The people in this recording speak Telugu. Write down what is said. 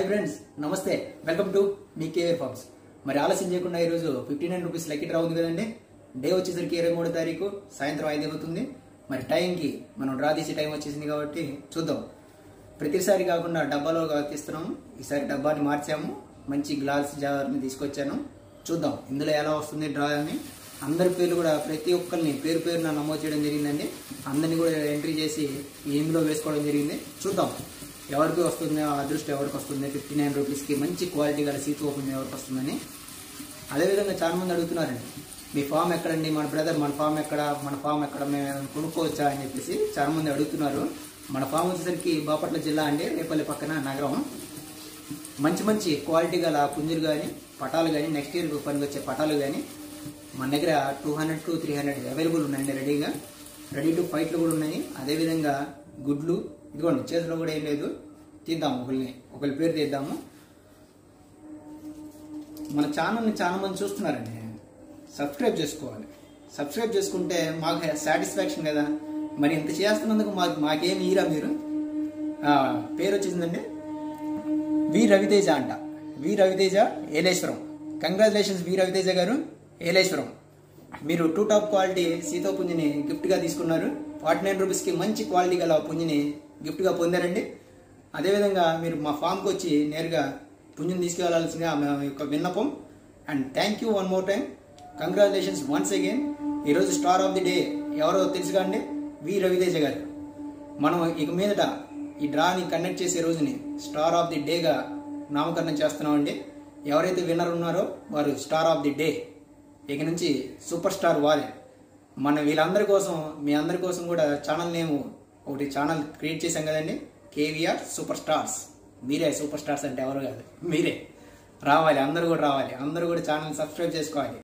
हाई फ्रेंड्स नमस्ते welcome to me care farms మరి ఆలస్యం చేయకుండా ఈ రోజు 59 రూపాయస్ లక్కీ డ్రా ఉంది కదండి డే వచ్చేసరికి 23వ తారీఖు సాయంత్రం 5 అవుతుంది మరి టైం కి మనం డ్రా తీసే టైం వచ్చేసింది కాబట్టి చూద్దాం ప్రతిసారి కాకుండా డబ్బాలో తీస్తున్నాం ఈసారి డబ్బాని మార్చాము మంచి గ్లాస్ జార్ ని తీసుకొచ్చాను చూద్దాం ఇందులో ఎలా వస్తుంది డ్రా అని అందరి పేర్లు కూడా ప్రతి ఒక్కరిని పేరు పేరున నమోదు చేయడం జరిగిందండి అందరిని కూడా ఎంట్రీ చేసి ఇందులో వేసుకోవడం జరిగింది చూద్దాం ఎవరికి వస్తుంది అదృష్టం ఎవరికి వస్తుంది 59 రూపీస్ కి మంచి క్వాలిటీ గల సీతు ఓపెన్ ఎవరికి వస్తుందని అదే విధంగా చాలా మంది అడుగుతున్నారండి మీ ఫామ్ ఎక్కడండి మన బ్రదర్ మన ఫామ్ ఎక్కడ మేము కొనుక్కోవచ్చా అని చెప్పేసి చాలా మంది అడుగుతున్నారు మన ఫామ్ వచ్చేసరికి బాపట్ల జిల్లా అండి రేపల్లి పక్కన నగరం మంచి క్వాలిటీ గల పుంజులు కానీ పటాలు కానీ నెక్స్ట్ ఇయర్ పనికి వచ్చే పటాలు కానీ మన దగ్గర 200 to 300 అవైలబుల్ ఉన్నాయండి రెడీ టు ఫైట్లు కూడా ఉన్నాయి అదే విధంగా గుడ్లు ఇదిగోండి చేతిలో కూడా ఏం లేదు తీద్దాం ఒకరి పేరు తీద్దాము మన ఛానల్ని చాలా మంది చూస్తున్నారండి సబ్స్క్రైబ్ చేసుకోవాలి సబ్స్క్రైబ్ చేసుకుంటే మాకు సాటిస్ఫాక్షన్ కదా మరి ఇంత చేస్తున్నందుకు మాకేమి ఈరా మీరు పేరు వచ్చేసిందండి వి రవితేజ అంట వి రవితేజ ఏలేశ్వరం కంగ్రాచులేషన్స్ వి రవితేజ గారు ఏలేశ్వరం మీరు 2 టాప్ క్వాలిటీ సీతో పుంజిని గిఫ్ట్ గా తీసుకున్నారు 49 రూపీస్ కి మంచి క్వాలిటీ గల పుంజిని గిఫ్ట్ గా పొందారండి అదేవిధంగా మీరు మా ఫామ్కి వచ్చి నేరుగా పుంజిని తీసుకెళ్లాల్సిందిగా మా యొక్క విన్నపం and thank you one more time congratulations once again ఈరోజు స్టార్ ఆఫ్ ది డే ఎవరో తెలుసుగా అండి వి రవితేజ గారు మనం ఇక మీదట ఈ డ్రాని కండక్ట్ చేసే రోజుని స్టార్ ఆఫ్ ది డేగా నామకరణం చేస్తున్నామండి ఎవరైతే విన్నర్ ఉన్నారో వారు స్టార్ ఆఫ్ ది డే ఇక నుంచి సూపర్ స్టార్ వారే మన వీళ్ళందరి కోసం మీ అందరి కోసం కూడా ఛానల్ నేమ్ ఒకటి ఛానల్ క్రియేట్ చేశాం కదండి కేవీఆర్ సూపర్ స్టార్స్ మీరే సూపర్ స్టార్స్ అంటే ఎవరు కాదు మీరే రావాలి అందరూ కూడా ఛానల్ సబ్స్క్రైబ్ చేసుకోవాలి